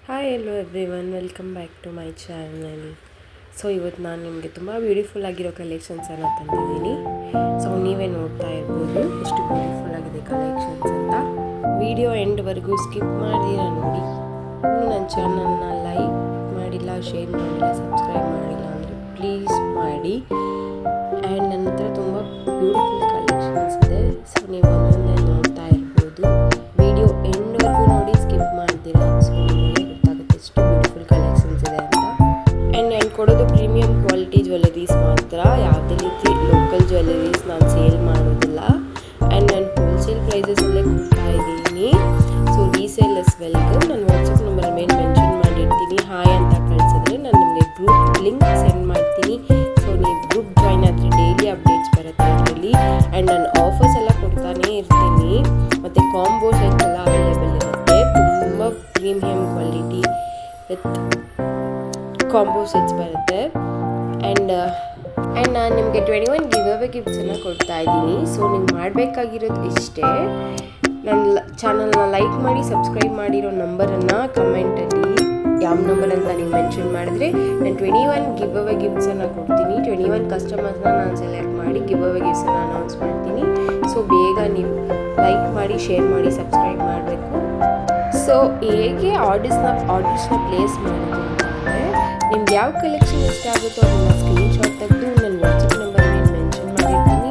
Hi hello everyone, welcome back to my channel. So ಇವತ್ತು ನಾನು ನಿಮಗೆ ತುಂಬ ಬ್ಯೂಟಿಫುಲ್ ಆಗಿರೋ ಕಲೆಕ್ಷನ್ಸನ್ನು ತಂದಿದ್ದೀನಿ. ಸೊ ನೀವೇ ನೋಡ್ತಾ ಇರ್ಬೋದು ಎಷ್ಟು ಬ್ಯೂಟಿಫುಲ್ ಆಗಿದೆ ಕಲೆಕ್ಷನ್ಸ್ ಅಂತ. ವಿಡಿಯೋ ಎಂಡ್ವರೆಗೂ ಸ್ಕಿಪ್ ಮಾಡಿದಿರ ನೋಡಿ. ಇನ್ನು ನನ್ನ ಚಾನಲ್ನ ಲೈಕ್ ಮಾಡಿಲ್ಲ, ಶೇರ್ ಮಾಡಿಲ್ಲ, ಸಬ್ಸ್ಕ್ರೈಬ್ ಮಾಡಿಲ್ಲ ಅಂದರೆ ಪ್ಲೀಸ್ ಮಾಡಿ. ಆ್ಯಂಡ್ ನನ್ನ ಹತ್ರ ತುಂಬ ಬ್ಯೂಟಿಫುಲ್ ಕಲೆಕ್ಷನ್ಸ್ ಇದೆ. ಸೊ ನೀವು ಒಂದೊಂದೇ ನೋಡ್ತಾ ಇರ್ಬೋದು. ವಿಡಿಯೋ ಎಂಡ್ವರೆಗೂ ನೋಡಿ, ಸ್ಕಿಪ್ ಮಾಡ್ತೀರಾ. ಸೊ ಎಷ್ಟು ಬ್ಯೂಟಿಫುಲ್ ಕಲೆಕ್ಷನ್ಸ್ ಇದೆ ಅಂತ. ಆ್ಯಂಡ್ ನಾನು ಕೊಡೋದು ಪ್ರೀಮಿಯಂ ಕ್ವಾಲಿಟಿ ಜ್ಯುವೆಲರೀಸ್ ಮಾತ್ರ, ಯಾವುದೇ ರೀತಿ ಲೋಕಲ್ ಜ್ಯುವೆಲರೀಸ್ ನಾನು ಸೇಲ್ ಮಾಡೋದಿಲ್ಲ. ಆ್ಯಂಡ್ ನಾನು ಹೋಲ್ಸೇಲ್ ಪ್ರೈಸಸಲ್ಲೇ ಕೊಡ್ತಾ ಇದ್ದೀನಿ. So resellers welcome. ನಾನು ವಾಟ್ಸಪ್ ನಂಬರ್ ಮೇಲೆ ಮೆನ್ಷನ್ ಮಾಡಿರ್ತೀನಿ. ಹಾಯ್ ಅಂತ ಕಳಿಸಿದ್ರೆ ನಾನು ನಿಮಗೆ ಗ್ರೂಪ್ ಲಿಂಕ್ ಸೆಂಡ್ ಮಾಡ್ತೀನಿ. ಸೊ ನೀವು ಗ್ರೂಪ್ ಜಾಯ್ನ್ ಆದರೆ ಡೈಲಿ ಅಪ್ಡೇಟ್ಸ್ ಬರುತ್ತೆ ಅದರಲ್ಲಿ. ಆ್ಯಂಡ್ ನಾನು ಆಫರ್ಸ್ ಎಲ್ಲ ಕೊಡ್ತಾನೇ ಇರ್ತೀನಿ. ಮತ್ತು ಕಾಂಬೋ ಸೆಟ್ ಎಲ್ಲ ಅವೈಲೇಬಲ್ ಇರುತ್ತೆ. ತುಂಬ premium quality with combo sets ಬರುತ್ತೆ. ಆ್ಯಂಡ್ ನಾನು ನಿಮಗೆ 21 ಗಿವ್ ಅವೇ ಗಿಫ್ಟ್ಸನ್ನು ಕೊಡ್ತಾ ಇದ್ದೀನಿ. ಸೊ ನೀವು ಮಾಡಬೇಕಾಗಿರೋದು ಇಷ್ಟೇ, ನನ್ನ ಚಾನಲ್ನ ಲೈಕ್ ಮಾಡಿ, ಸಬ್ಸ್ಕ್ರೈಬ್ ಮಾಡಿರೋ ನಂಬರನ್ನು ಕಮೆಂಟಲ್ಲಿ ಯಾವ ನಂಬರ್ ಅಂತ ನೀವು ಮೆನ್ಷನ್ ಮಾಡಿದ್ರೆ ನಾನು 21 ಗಿವ್ ಅವೇ ಗಿಫ್ಟ್ಸನ್ನು ಕೊಡ್ತೀನಿ. 21 ಕಸ್ಟಮರ್ಸ್ನ ನಾನು ಸೆಲೆಕ್ಟ್ ಮಾಡಿ ಗಿವ್ ಅವೇ ಗಿಫ್ಟ್ಸನ್ನು ಅನೌನ್ಸ್ ಮಾಡ್ತೀನಿ. ಸೊ ಬೇಗ ನೀವು ಲೈಕ್ ಮಾಡಿ, ಶೇರ್ ಮಾಡಿ, ಸಬ್ಸ್ಕ್ರೈಬ್ ಮಾಡಬೇಕು. ಸೊ ಹೇಗೆ ಆರ್ಡರ್ಸ್ನ ಪ್ಲೇಸ್ ಮಾಡೋದು ಅಂತಂದರೆ, ನಿಮ್ಗೆ ಯಾವ ಕಲೆಕ್ಷನ್ ಇಷ್ಟ ಆಗುತ್ತೋ ಅದನ್ನು ಸ್ಕ್ರೀನ್ಶಾಟ್ ತೆಗೆದು ನನ್ನ ವಾಟ್ಸಪ್ ನಂಬರ್ ಮೇಲೆ ಮೆನ್ಷನ್ ಮಾಡಿರ್ತೀನಿ.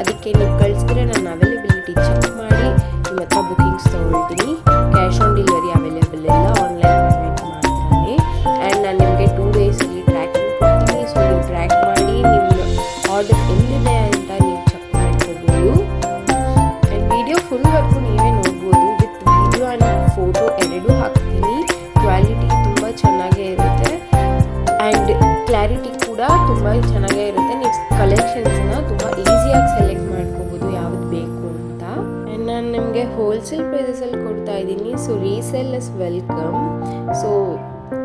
ಅದಕ್ಕೆ ನೀವು ಕಳಿಸಿದ್ರೆ ನಾನು ಅವೈಲೇಬಿಲಿಟಿ ಚೆಕ್ ಮಾಡಿ ನಿಮ್ಮ ಹತ್ರ ಬುಕ್ಕಿಂಗ್ಸ್ ತೊಗೊಳ್ತೀನಿ. ಕ್ಯಾಶ್ ಆನ್ ಡೆಲಿವರಿ ಅವೈಲೇಬಲ್ ಇಲ್ಲ, ಆನ್ಲೈನ್ ಪೇಮೆಂಟ್ ಮಾಡ್ತಾನೆ. ಆ್ಯಂಡ್ ನಾನು ನಿಮಗೆ 2 ಡೇಸಲ್ಲಿ ಟ್ರ್ಯಾಕಿಂಗ್ ಕೊಡ್ತೀನಿ. ಸೊ ನೀವು ಟ್ರ್ಯಾಕ್ ಮಾಡಿ ನಿಮ್ಮ ಆರ್ಡರ್ ಎಲ್ಲಿದೆ ಅಂತ ನೀವು ಚೆಕ್ ಮಾಡ್ಕೋಬೋದು. ಆ್ಯಂಡ್ ವಿಡಿಯೋ ಫುಲ್ವರೆಗೂ ನೀವೇ ನೋಡ್ಬೋದು. ವಿತ್ ವಿಡಿಯೋ ಆ್ಯಂಡ್ ಫೋಟೋ ಎರಡೂ ಹಾಕ್ತೀನಿ. ಕ್ವಾಲಿಟಿ ತುಂಬ ಚೆನ್ನಾಗೇ ಇರುತ್ತೆ ಆ್ಯಂಡ್ ಕ್ಲಾರಿಟಿ ಕೂಡ ತುಂಬ ಚೆನ್ನಾಗೇ ಇರುತ್ತೆ. ನೀವು ಕಲೆಕ್ಷನ್ಸ್ನ ತುಂಬ ಈಸಿಯಾಗಿ ಸೆಲೆಕ್ಟ್ ಮಾಡ್ಕೋಬೋದು ಯಾವುದು ಬೇಕು ಅಂತ. ಆ್ಯಂಡ್ ನಾನು ನಿಮಗೆ ಹೋಲ್ಸೇಲ್ ಪ್ರೈಸಸಲ್ಲಿ ಕೊಡ್ತಾ ಇದ್ದೀನಿ. So resellers welcome. ಸೊ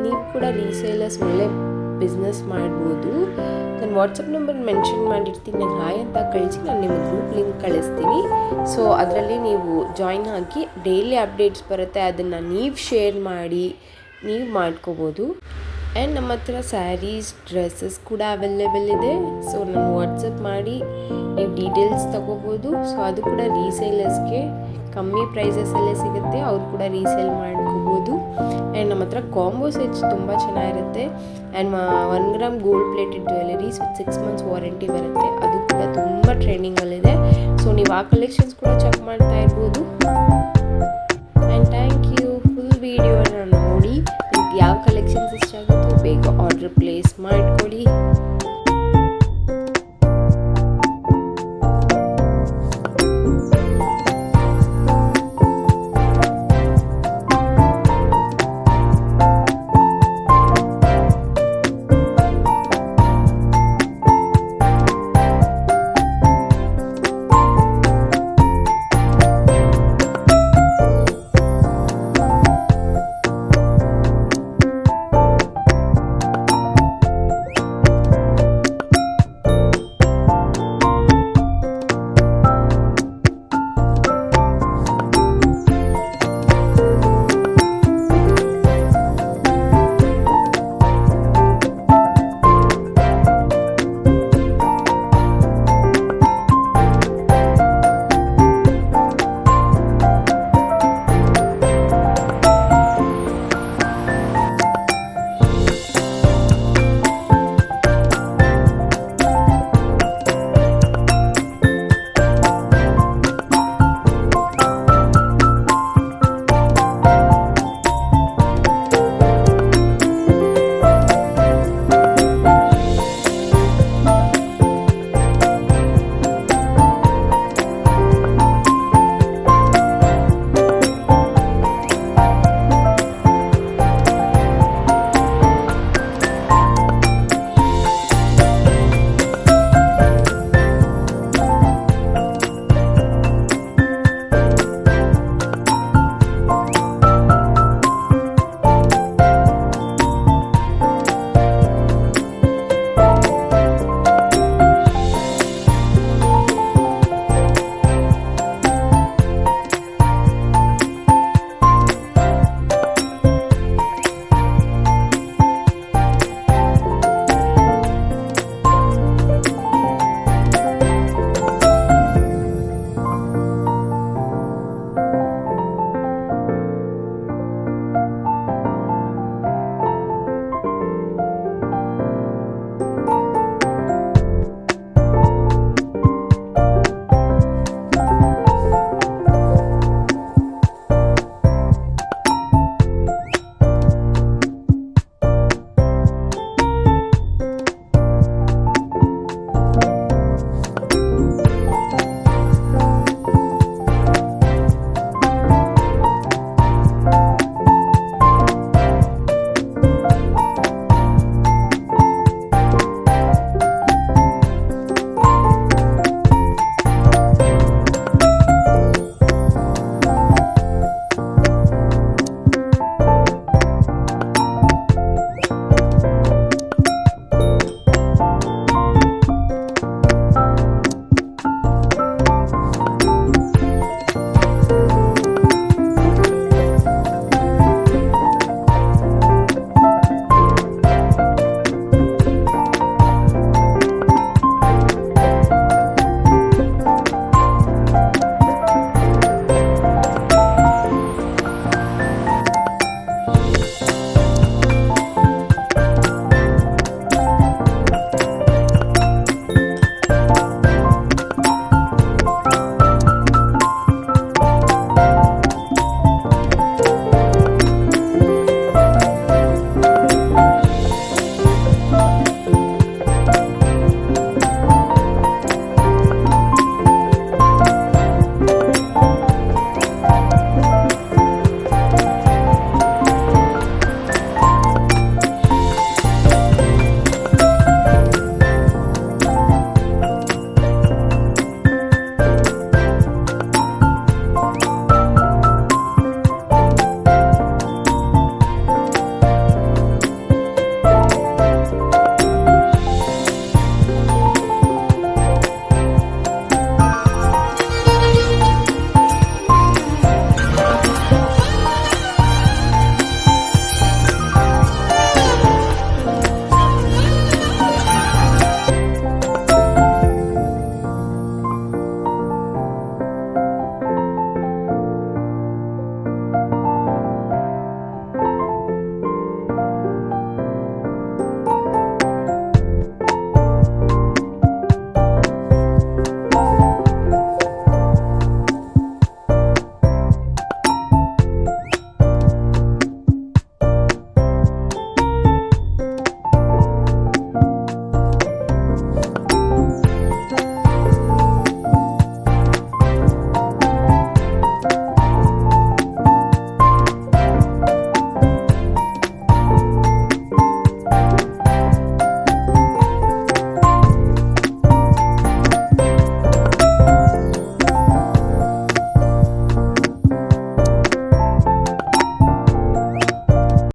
ನೀವು ಕೂಡ ರೀಸೇಲರ್ಸ್ ಒಳ್ಳೆ ಬಿಸ್ನೆಸ್ ಮಾಡ್ಬೋದು. ನಾನು ವಾಟ್ಸಪ್ ನಂಬರ್ ಮೆನ್ಷನ್ ಮಾಡಿರ್ತೀನಿ. ನಾನು ಹಾಯ್ ಅಂತ ಕಳಿಸಿ ನಾನು ನಿಮಗೆ ಗ್ರೂಪ್ ಲಿಂಕ್ ಕಳಿಸ್ತೀನಿ. ಸೊ ಅದರಲ್ಲಿ ನೀವು ಜಾಯ್ನ್ ಆಗಿ ಡೈಲಿ ಅಪ್ಡೇಟ್ಸ್ ಬರುತ್ತೆ, ಅದನ್ನು ನೀವು ಶೇರ್ ಮಾಡಿ ನೀವು ಮಾಡ್ಕೋಬೋದು. ಆ್ಯಂಡ್ ನಮ್ಮ ಹತ್ರ ಸ್ಯಾರೀಸ್, ಡ್ರೆಸ್ಸಸ್ ಕೂಡ ಅವೈಲೇಬಲ್ ಇದೆ. ಸೊ ನಾನು ವಾಟ್ಸಪ್ ಮಾಡಿ ನೀವು ಡೀಟೇಲ್ಸ್ ತೊಗೋಬೋದು. ಸೊ ಅದು ಕೂಡ ರೀಸೇಲರ್ಸ್ಗೆ ಕಮ್ಮಿ ಪ್ರೈಸಸಲ್ಲೇ ಸಿಗುತ್ತೆ, ಅವ್ರು ಕೂಡ ರೀಸೇಲ್ ಮಾಡ್ಕೋಬೋದು. ಆ್ಯಂಡ್ ನಮ್ಮ ಹತ್ರ ಕಾಂಬೋ ಸೆಟ್ಸ್ ತುಂಬ ಚೆನ್ನಾಗಿರುತ್ತೆ. And 1 gram gold plated jewelleries with 6 months warranty ಬರುತ್ತೆ, ಅದು ಕೂಡ ತುಂಬ ಟ್ರೆಂಡಿಂಗಲ್ಲಿದೆ. ಸೊ ನೀವು ಆ ಕಲೆಕ್ಷನ್ಸ್ ಕೂಡ ಚೆಕ್ ಮಾಡ್ತಾ ಇರ್ಬೋದು. And thank you. ಫುಲ್ ವೀಡಿಯೋನ ನೋಡಿ ನಿಮ್ಗೆ ಯಾವ ಕಲೆಕ್ಷನ್ಸ್ ಇಷ್ಟ ಆಗುತ್ತೋ ಬೇಗ ಆರ್ಡರ್ ಪ್ಲೇಸ್ ಮಾಡಿಕೊಡಿ.